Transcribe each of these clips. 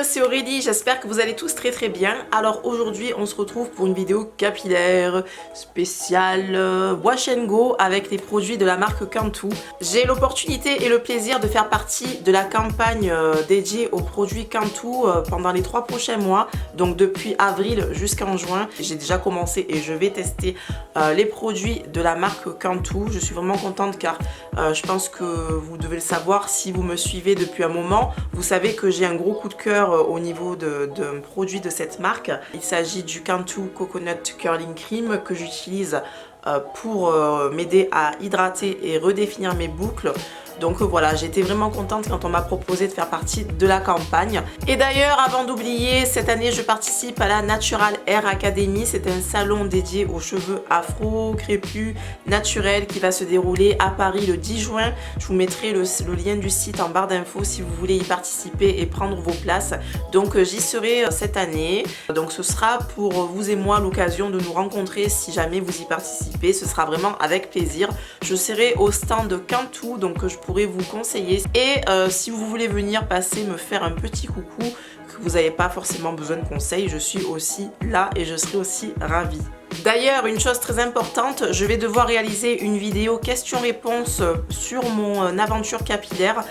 c'est Aurélie, j'espère que vous allez tous très bien. Alors aujourd'hui on se retrouve pour une vidéo capillaire spéciale Wash and Go avec les produits de la marque Cantu. J'ai l'opportunité et le plaisir de faire partie de la campagne dédiée aux produits Cantu pendant les 3 prochains mois. Donc depuis avril jusqu'en juin, j'ai déjà commencé et je vais tester les produits de la marque Cantu. Je suis vraiment contente car je pense que vous devez le savoir si vous me suivez depuis un moment. Vous savez que j'ai un gros coup de cœur au niveau d'un produit de cette marque. Il s'agit du Cantu Coconut Curling Cream que j'utilise pour m'aider à hydrater et redéfinir mes boucles. Donc voilà, j'étais vraiment contente quand on m'a proposé de faire partie de la campagne. Et d'ailleurs, avant d'oublier, cette année, je participe à la Natural Hair Academy. C'est un salon dédié aux cheveux afro, crépus, naturels qui va se dérouler à Paris le 10 juin. Je vous mettrai le lien du site en barre d'infos si vous voulez y participer et prendre vos places. Donc j'y serai cette année. Donc ce sera pour vous et moi l'occasion de nous rencontrer si jamais vous y participez. Ce sera vraiment avec plaisir. Je serai au stand Cantu, donc je pourrais vous conseiller. Et si vous voulez venir passer me faire un petit coucou, que vous n'avez pas forcément besoin de conseils, je suis aussi là et je serai aussi ravie. D'ailleurs, une chose très importante, je vais devoir réaliser une vidéo questions-réponses sur mon aventure capillaire.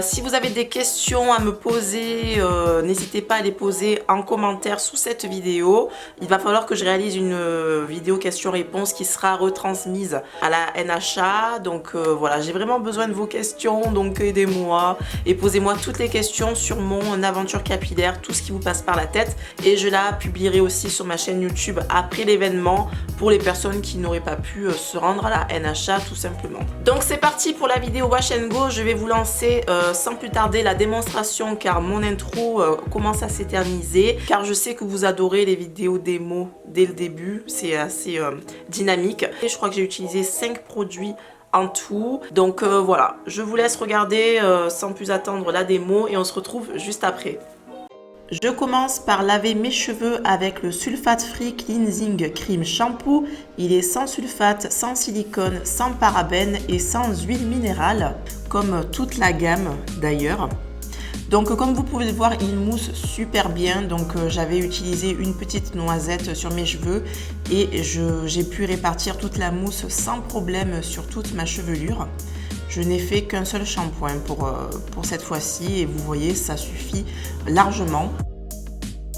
Si vous avez des questions à me poser, n'hésitez pas à les poser en commentaire sous cette vidéo. Il va falloir que je réalise une vidéo questions-réponses qui sera retransmise à la NHA. Donc voilà, j'ai vraiment besoin de vos questions, donc aidez-moi et posez-moi toutes les questions sur mon aventure capillaire, tout ce qui vous passe par la tête. Et je la publierai aussi sur ma chaîne YouTube après l'événement, pour les personnes qui n'auraient pas pu se rendre à la NHA tout simplement. Donc c'est parti pour la vidéo Wash and Go. Je vais vous lancer sans plus tarder la démonstration car mon intro commence à s'éterniser, car je sais que vous adorez les vidéos démo dès le début, c'est assez dynamique. Et je crois que j'ai utilisé 5 produits en tout. Donc voilà, je vous laisse regarder sans plus attendre la démo et on se retrouve juste après. Je commence par laver mes cheveux avec le Sulfate Free Cleansing Cream Shampoo. Il est sans sulfate, sans silicone, sans parabènes et sans huile minérale, comme toute la gamme d'ailleurs. Donc comme vous pouvez le voir, il mousse super bien. Donc j'avais utilisé une petite noisette sur mes cheveux et j'ai pu répartir toute la mousse sans problème sur toute ma chevelure. Je n'ai fait qu'un seul shampoing pour cette fois-ci et vous voyez, ça suffit largement.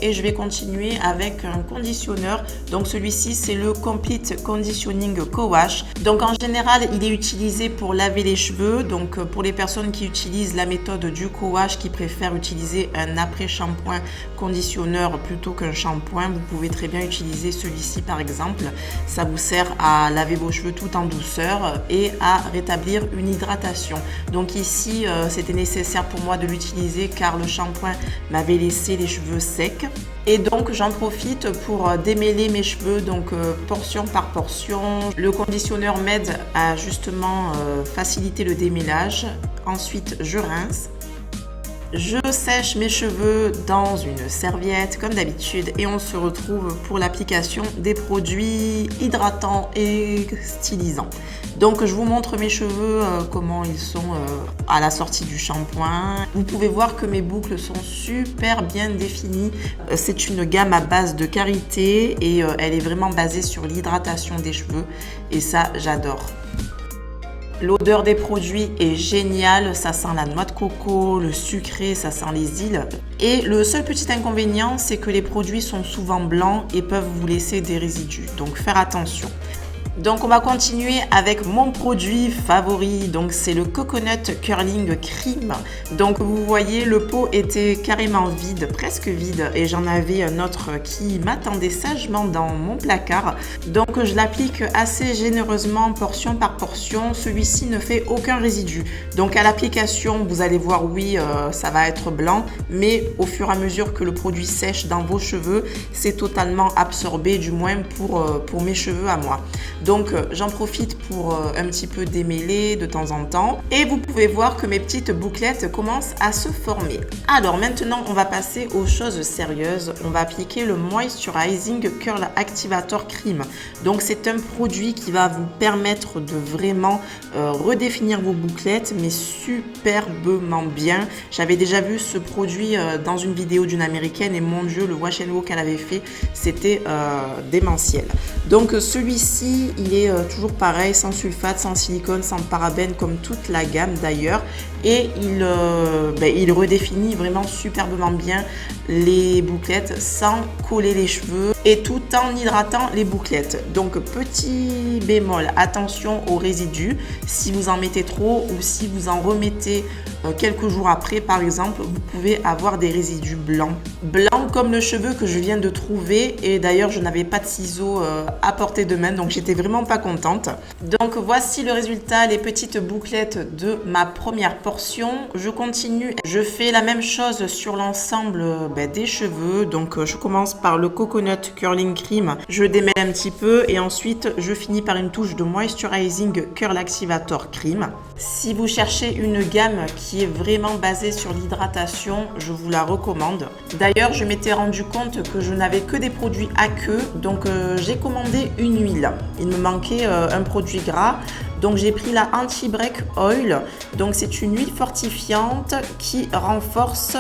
Et je vais continuer avec un conditionneur. Donc celui-ci, c'est le Complete Conditioning Co-Wash. Donc en général, il est utilisé pour laver les cheveux. Donc pour les personnes qui utilisent la méthode du Co-Wash, qui préfèrent utiliser un après-shampoing conditionneur plutôt qu'un shampoing, vous pouvez très bien utiliser celui-ci par exemple. Ça vous sert à laver vos cheveux tout en douceur et à rétablir une hydratation. Donc ici, c'était nécessaire pour moi de l'utiliser car le shampoing m'avait laissé les cheveux secs. Et donc j'en profite pour démêler mes cheveux, donc portion par portion. Le conditionneur m'aide à justement faciliter le démêlage. Ensuite je rince. Je sèche mes cheveux dans une serviette comme d'habitude et on se retrouve pour l'application des produits hydratants et stylisants. Donc je vous montre mes cheveux, comment ils sont à la sortie du shampoing. Vous pouvez voir que mes boucles sont super bien définies. C'est une gamme à base de karité et elle est vraiment basée sur l'hydratation des cheveux et ça j'adore. L'odeur des produits est géniale, ça sent la noix de coco, le sucré, ça sent les îles. Et le seul petit inconvénient, c'est que les produits sont souvent blancs et peuvent vous laisser des résidus. Donc faire attention. Donc on va continuer avec mon produit favori, donc c'est le Coconut Curling Cream. Donc vous voyez, le pot était carrément vide, presque vide, et j'en avais un autre qui m'attendait sagement dans mon placard. Donc je l'applique assez généreusement, portion par portion. Celui-ci ne fait aucun résidu. Donc à l'application, vous allez voir, oui, ça va être blanc, mais au fur et à mesure que le produit sèche dans vos cheveux, c'est totalement absorbé, du moins pour mes cheveux à moi. Donc j'en profite pour un petit peu démêler de temps en temps. Et vous pouvez voir que mes petites bouclettes commencent à se former. Alors maintenant, on va passer aux choses sérieuses. On va appliquer le Moisturizing Curl Activator Cream. Donc c'est un produit qui va vous permettre de vraiment redéfinir vos bouclettes, mais superbement bien. J'avais déjà vu ce produit dans une vidéo d'une américaine et mon dieu, le wash and go qu'elle avait fait, c'était démentiel. Donc celui-ci, il est toujours pareil, sans sulfate, sans silicone, sans parabènes, comme toute la gamme d'ailleurs. Et il redéfinit vraiment superbement bien les bouclettes sans coller les cheveux et tout en hydratant les bouclettes. Donc petit bémol, attention aux résidus. Si vous en mettez trop ou si vous en remettez quelques jours après par exemple, vous pouvez avoir des résidus blancs. Blancs comme le cheveu que je viens de trouver, et d'ailleurs je n'avais pas de ciseaux à portée de main, donc j'étais vraiment pas contente. Donc voici le résultat, les petites bouclettes de ma première portion. Je continue, je fais la même chose sur l'ensemble des cheveux. Donc je commence par le Coconut Curling Cream, je démêle un petit peu et ensuite je finis par une touche de Moisturizing Curl Activator Cream. Si vous cherchez une gamme qui est vraiment basée sur l'hydratation, je vous la recommande. D'ailleurs, je m'étais rendu compte que je n'avais que des produits à queue, donc j'ai commandé une huile. Il me manquait un produit gras, donc j'ai pris la Anti-Break Oil. Donc c'est une huile fortifiante qui renforce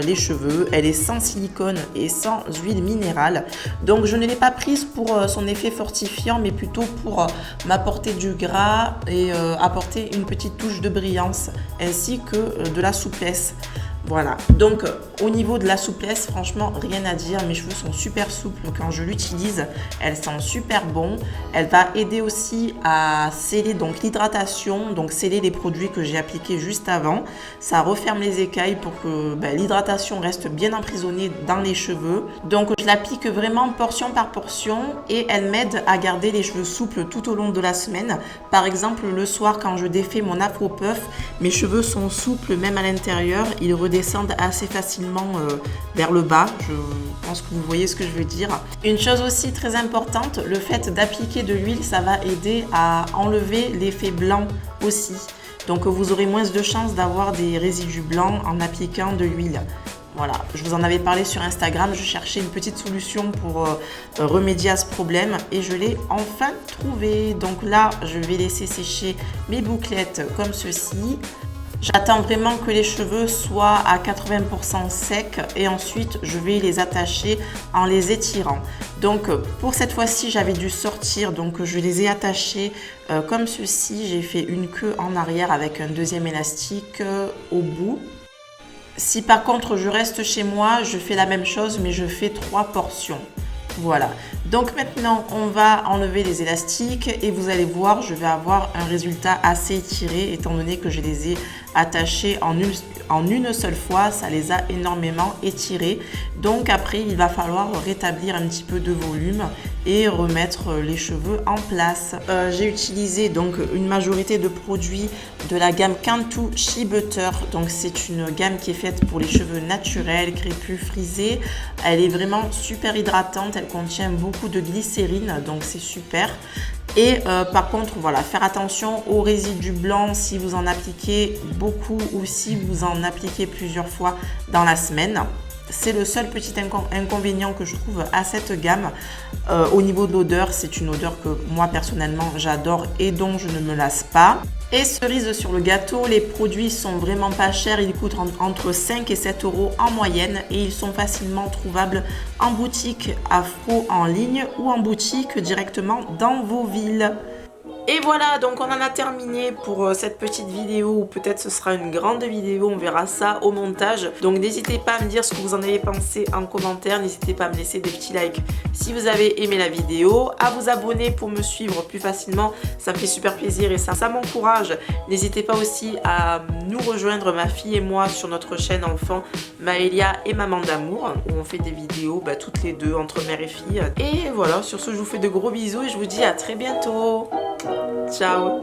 les cheveux. Elle est sans silicone et sans huile minérale. Donc je ne l'ai pas prise pour son effet fortifiant, mais plutôt pour m'apporter du gras et apporter une petite touche de brillance ainsi que de la souplesse. Voilà, donc au niveau de la souplesse, franchement rien à dire, mes cheveux sont super souples quand je l'utilise, elle sent super bon, elle va aider aussi à sceller donc l'hydratation, donc sceller les produits que j'ai appliqués juste avant, ça referme les écailles pour que l'hydratation reste bien emprisonnée dans les cheveux, donc je l'applique vraiment portion par portion et elle m'aide à garder les cheveux souples tout au long de la semaine. Par exemple le soir quand je défais mon afro puff, mes cheveux sont souples même à l'intérieur, ils redescendent assez facilement vers le bas. Je pense que vous voyez ce que je veux dire. Une chose aussi très importante, le fait d'appliquer de l'huile, ça va aider à enlever l'effet blanc aussi. Donc vous aurez moins de chances d'avoir des résidus blancs en appliquant de l'huile. Voilà, je vous en avais parlé sur Instagram, je cherchais une petite solution pour remédier à ce problème et je l'ai enfin trouvé. Donc là, je vais laisser sécher mes bouclettes comme ceci. J'attends vraiment que les cheveux soient à 80% secs et ensuite je vais les attacher en les étirant. Donc pour cette fois-ci j'avais dû sortir, donc je les ai attachés comme ceci. J'ai fait une queue en arrière avec un deuxième élastique au bout. Si par contre je reste chez moi, je fais la même chose mais je fais 3 portions. Voilà, donc maintenant on va enlever les élastiques et vous allez voir, je vais avoir un résultat assez étiré étant donné que je les ai attachés en une seule fois, ça les a énormément étirés. Donc après il va falloir rétablir un petit peu de volume et remettre les cheveux en place. J'ai utilisé donc une majorité de produits de la gamme Cantu Shea Butter. Donc c'est une gamme qui est faite pour les cheveux naturels, crépus, frisés. Elle est vraiment super hydratante, elle contient beaucoup de glycérine, donc c'est super. Et par contre, voilà, faire attention aux résidus blancs si vous en appliquez beaucoup ou si vous en appliquez plusieurs fois dans la semaine. C'est le seul petit inconvénient que je trouve à cette gamme. Au niveau de l'odeur, c'est une odeur que moi personnellement j'adore et dont je ne me lasse pas. Et cerise sur le gâteau, les produits sont vraiment pas chers, ils coûtent entre 5 et 7 € en moyenne et ils sont facilement trouvables en boutique Afro en ligne ou en boutique directement dans vos villes. Et voilà, donc on en a terminé pour cette petite vidéo, ou peut-être ce sera une grande vidéo, on verra ça au montage. Donc n'hésitez pas à me dire ce que vous en avez pensé en commentaire, n'hésitez pas à me laisser des petits likes si vous avez aimé la vidéo, à vous abonner pour me suivre plus facilement, ça me fait super plaisir et ça m'encourage. N'hésitez pas aussi à nous rejoindre, ma fille et moi, sur notre chaîne enfant Maëlia et Maman d'amour, où on fait des vidéos toutes les deux, entre mère et fille. Et voilà, sur ce je vous fais de gros bisous et je vous dis à très bientôt. Ciao.